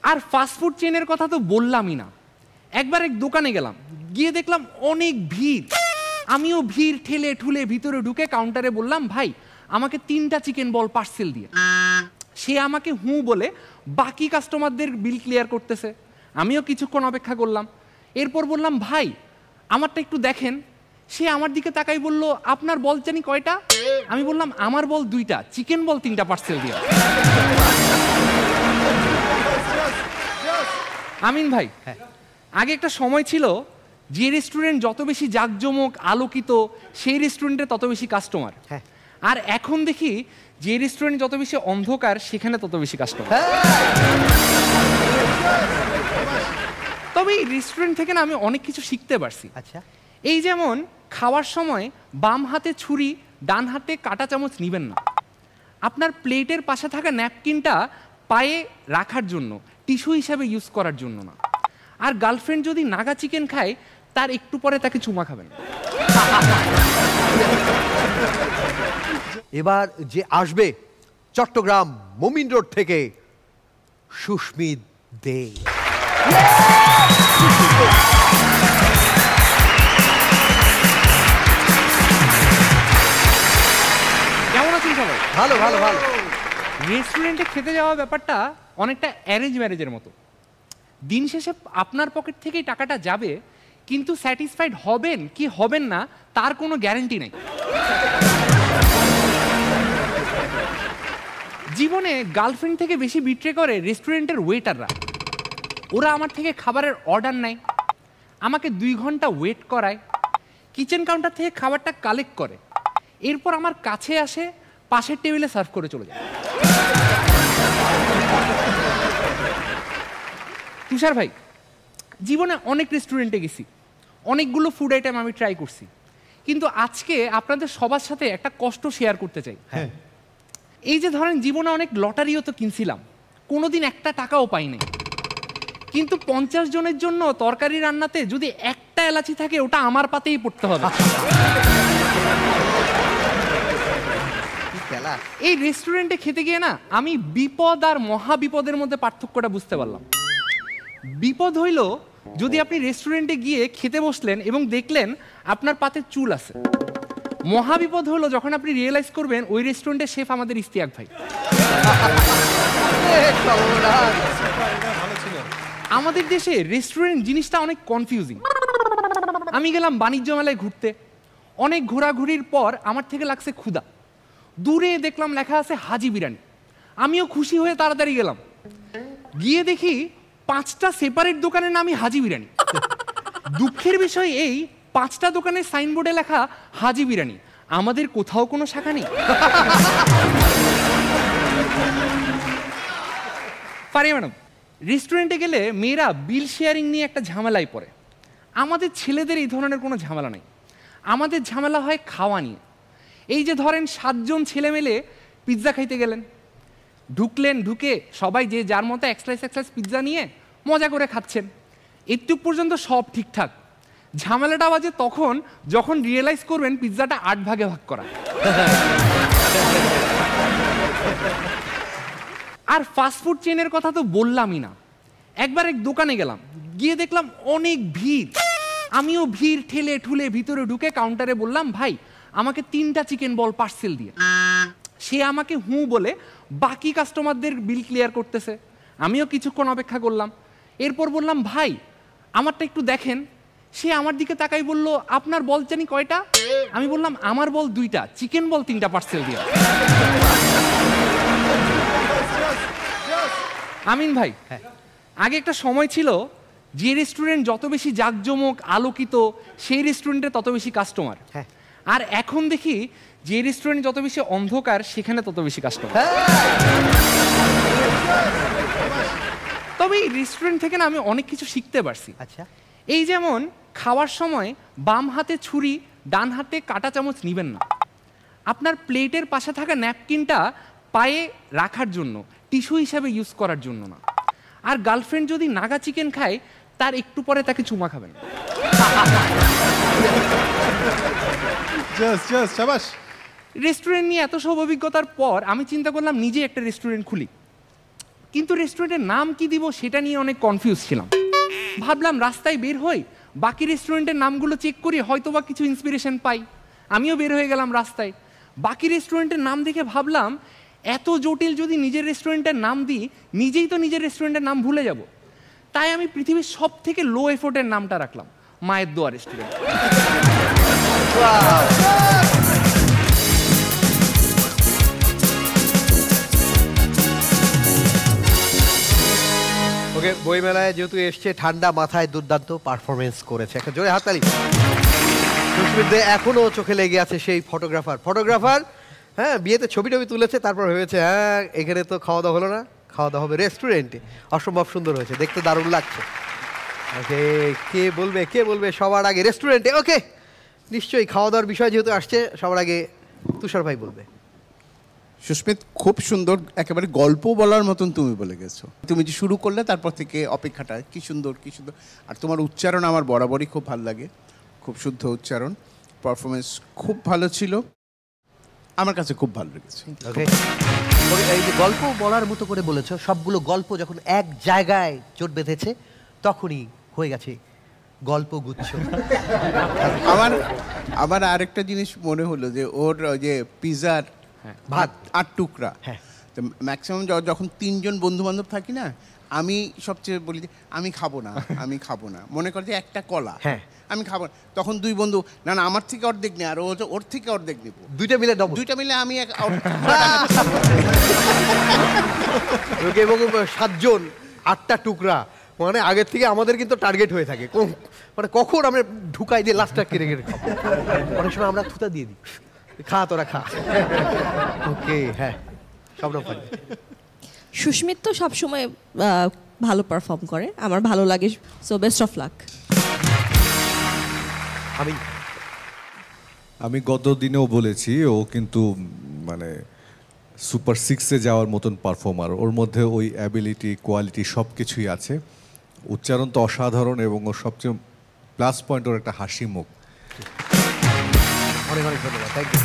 আর fast food চেনের কথা তো বললামই না। একবার এক দোকানে গেলাম, গিয়ে দেখলাম অনেক ভিড়। আমিও ভিড় ঠেলে ঠুলে ভিতরে ঢুকে কাউন্টারে বললাম, ভাই আমাকে 3টা চিকেন বল পার্সেল দিয়ে। সে আমাকে বলে বাকি কাস্টমারদের বিল ক্লিয়ার করতেছে। আমিও কিছুক্ষণ অপেক্ষা করলাম, এরপর বললাম, ভাই আমারটা একটু দেখেন। সে আমার দিকে তাকাই বলল, আপনার বল জানি কয়টা? আমি বললাম, আমার বল 2টা, চিকেন বল 3টা পার্সেল দিয়ে। আমিন ভাই, আগে একটা সময় ছিল যে রেস্টুরেন্ট যত বেশি জাঁকজমক আলোকিত সেই রেস্টুরেন্টে তত বেশি কাস্টমার। আর এখন দেখি যে রেস্টুরেন্ট যত বেশি অন্ধকার সেখানে তত বেশি কাস্টমার। তবে এই রেস্টুরেন্ট থেকে না আমি অনেক কিছু শিখতে পারছি। আচ্ছা, এই যেমন খাওয়ার সময় বাম হাতে ছুরি ডান হাতে কাঁটা চামচ নিবেন না। আপনার প্লেটের পাশে থাকা ন্যাপকিনটা পায়ে রাখার জন্য, টিস্যু হিসাবে ইউজ করার জন্য না। আর গার্লফ্রেন্ড যদি নাগা চিকেন খায় তার একটু পরে তাকে চুমা খাবেন। এবার যে আসবে চট্টগ্রাম মোমিন রোড থেকে সুস্মিত দে। কেমন আছেন সবাই? ভালো ভালো ভালো। রেস্টুরেন্টে খেতে যাওয়া ব্যাপারটা অনেকটা অ্যারেঞ্জ ম্যারেজের মতো। দিন শেষে আপনার পকেট থেকেই টাকাটা যাবে, কিন্তু স্যাটিসফাইড হবেন কি হবেন না তার কোনো গ্যারান্টি নেই। জীবনে গার্লফ্রেন্ড থেকে বেশি বিট্রে করে রেস্টুরেন্টের ওয়েটাররা। ওরা আমার থেকে খাবারের অর্ডার নেয়, আমাকে 2 ঘন্টা ওয়েট করায়, কিচেন কাউন্টার থেকে খাবারটা কালেক্ট করে, এরপর আমার কাছে আসে, পাশের টেবিলে সার্ভ করে চলে যায়। তুষার ভাই, জীবনে অনেক রেস্টুরেন্টে গেছি, অনেকগুলো ফুড আইটেম আমি ট্রাই করছি, কিন্তু আজকে আপনাদের সবার সাথে একটা কষ্ট শেয়ার করতে চাই। এই যে ধরেন জীবনে অনেক লটারিও তো কিনছিলাম, কোনোদিন একটা টাকাও পাই নাই, কিন্তু 50 জনের জন্য তরকারি রান্নাতে যদি একটা এলাচি থাকে ওটা আমার পাতেই পড়তে হবে। এই রেস্টুরেন্টে খেতে গিয়ে না আমি বিপদ আর মহা বিপদের মধ্যে পার্থক্যটা বুঝতে পারলাম। বিপদ হইল যদি আপনি রেস্টুরেন্টে গিয়ে খেতে বসলেন এবং দেখলেন আপনার পাতে চুল আছে। মহা বিপদ হলো যখন আপনি রিয়েলাইজ করবেন ওই রেস্টুরেন্টের শেফ আমাদের ইস্তিয়াক ভাই। আমাদের দেশে রেস্টুরেন্ট জিনিসটা অনেক কনফিউজিং। আমি গেলাম বাণিজ্য মেলায় ঘুরতে, অনেক ঘোরাঘুরির পর আমার থেকে লাগছে ক্ষুধা। দূরে দেখলাম লেখা আছে হাজি বিরিয়ানি, আমিও খুশি হয়ে তাড়াতাড়ি গেলাম, গিয়ে দেখি 5টা সেপারেট দোকানের নামই হাজি বিরিয়ানি। দুঃখের বিষয় এই 5টা দোকানের সাইনবোর্ডে লেখা হাজি বিরিয়ানি, আমাদের কোথাও কোনো শাখা নেই। পারি ম্যাডাম, রেস্টুরেন্টে গেলে মেয়েরা বিল শেয়ারিং নিয়ে একটা ঝামেলায় পড়ে। আমাদের ছেলেদের এই ধরনের কোনো ঝামেলা নেই, আমাদের ঝামেলা হয় খাওয়া নিয়ে। এই যে ধরেন 7 জন ছেলে মেলে পিৎজা খাইতে গেলেন, ঢুকলেন, ঢুকে সবাই যে যার মতো এক স্লাইস পিৎজা নিয়ে মজা করে খাচ্ছেন, এটুক পর্যন্ত সব ঠিকঠাক। ঝামেলাটা বাজে তখন যখন রিয়েলাইজ করবেন পিৎজাটা 8 ভাগে ভাগ করা। আর ফাস্টফুড চেনের কথা তো বললামই না। একবার এক দোকানে গেলাম, গিয়ে দেখলাম অনেক ভিড়। আমিও ভিড় ঠেলে ঠুলে ভিতরে ঢুকে কাউন্টারে বললাম, ভাই আমাকে 3টা চিকেন বল পার্সেল দিয়ে। সে আমাকে বলে বাকি কাস্টমারদের বিল ক্লিয়ার করতেছে। আমিও কিছুক্ষণ অপেক্ষা করলাম, এরপর বললাম, ভাই আমারটা একটু দেখেন। সে আমার দিকে তাকাই বলল, আপনার বল জানি কয়টা? আমি বললাম, আমার বল 2টা, চিকেন বল 3টা পার্সেল দিয়ে। আমিন ভাই, আগে একটা সময় ছিল যে রেস্টুরেন্ট যত বেশি জাঁকজমক আলোকিত সেই রেস্টুরেন্টে তত বেশি কাস্টমার। আর এখন দেখি যে রেস্টুরেন্ট যত বেশি অন্ধকার সেখানে তত বেশি কাস্টমার। তবে এই রেস্টুরেন্ট থেকে না আমি অনেক কিছু শিখতে পারছি। আচ্ছা, এই যেমন খাওয়ার সময় বাম হাতে ছুরি ডান হাতে কাঁটা চামচ নিবেন না। আপনার প্লেটের পাশে থাকা ন্যাপকিনটা পায়ে রাখার জন্য, টিস্যু হিসাবে ইউজ করার জন্য না। আর গার্লফ্রেন্ড যদি নাগা চিকেন খায় তার একটু পরে তাকে চুমা খাবেন। রেস্টুরেন্ট নিয়ে এত সব অভিজ্ঞতার পর আমি চিন্তা করলাম নিজে একটা রেস্টুরেন্ট খুলি। কিন্তু রেস্টুরেন্টের নাম কি দিব সেটা নিয়ে অনেক কনফিউজ ছিলাম। ভাবলাম রাস্তায় বের হই, বাকি রেস্টুরেন্টের নামগুলো চেক করি, হয়তো বা কিছু ইন্সপিরেশন পাই। আমিও বের হয়ে গেলাম রাস্তায়, বাকি রেস্টুরেন্টের নাম দেখে ভাবলাম এত জটিল যদি নিজের রেস্টুরেন্টের নাম দিই, নিজেই তো নিজের রেস্টুরেন্টের নাম ভুলে যাব। তাই আমি পৃথিবীর সব থেকে লো এফোর্টের নামটা রাখলাম, মায়ের দোয়া রেস্টুরেন্ট। ওকে, বইমেলায় যেহেতু এসছে, ঠান্ডা মাথায় দুর্দান্ত পারফরমেন্স করেছে, একটা জোরে হাততালি। সুস্মিত দে এখনো চোখে লেগে আছে সেই ফটোগ্রাফার। হ্যাঁ, বিয়েতে ছবি টবি তুলেছে, তারপর ভেবেছে হ্যাঁ এখানে তো খাওয়া দাওয়া হলো না, খাওয়া দাওয়া হবে রেস্টুরেন্টে। অসম্ভব সুন্দর হয়েছে, দেখতে দারুণ লাগছে। ওকে, কে বলবে সবার আগে রেস্টুরেন্টে? ওকে, নিশ্চয়ই খাওয়া দাওয়ার বিষয় যেহেতু আসছে, সবার আগে তুষার ভাই বলবে। সুস্মিত, খুব সুন্দর, একেবারে গল্প বলার মতন তুমি বলে গেছো। তুমি যে শুরু করলে তারপর থেকে অপেক্ষাটা কি সুন্দর। আর তোমার উচ্চারণ আমার বরাবরই খুব ভালো লাগে, খুব শুদ্ধ উচ্চারণ। পারফরমেন্স খুব ভালো ছিল, আমার কাছে খুব ভালো লেগেছে। ওকে, এই যে গল্প বলার মতো করে বলেছো, সবগুলো গল্প যখন এক জায়গায় জোট বেঁধেছে তখনই হয়ে গেছে গল্পগুচ্ছ। আমার আরেকটা জিনিস মনে হলো যে ওর যে পিজার ভাত 8 টুকরা, তো ম্যাক্সিমাম যখন 3 জন বন্ধু বান্ধব থাকি না, আমি সবচেয়ে বলি যে আমি খাবো না, মনে কর যে একটা কলা, আমি খাবো না, তখন 2 বন্ধু না আমার থেকে অর্ধেক নেই, আর ওর থেকে অর্ধেক নেব, দুইটা মিলে আমি এবং 7 জন 8টা টুকরা, মানে আগের থেকে আমাদের কিন্তু টার্গেট হয়ে থাকে, মানে কখন আমরা ঢুকাই দিয়ে লাস্টটা কেড়ে খাবো। অনেক সময় আমরা থুতা দিয়ে দিই, খা তোরা খা। ওকে, হ্যাঁ, সব রকম। সুস্মিত তো সবসময় ভালো পারফর্ম করে, আমার ভালো লাগে, সো বেস্ট অফ লাক। আমি গত দিনেও বলেছি, ও কিন্তু মানে সুপার 6-এ যাওয়ার মতন পারফর্মার। ওর মধ্যে ওই অ্যাবিলিটি, কোয়ালিটি সব কিছুই আছে। উচ্চারণ তো অসাধারণ, এবং ওর সবচেয়ে প্লাস পয়েন্ট ওর একটা হাসি মুখ। অনেক ধন্যবাদ, থ্যাংক ইউ।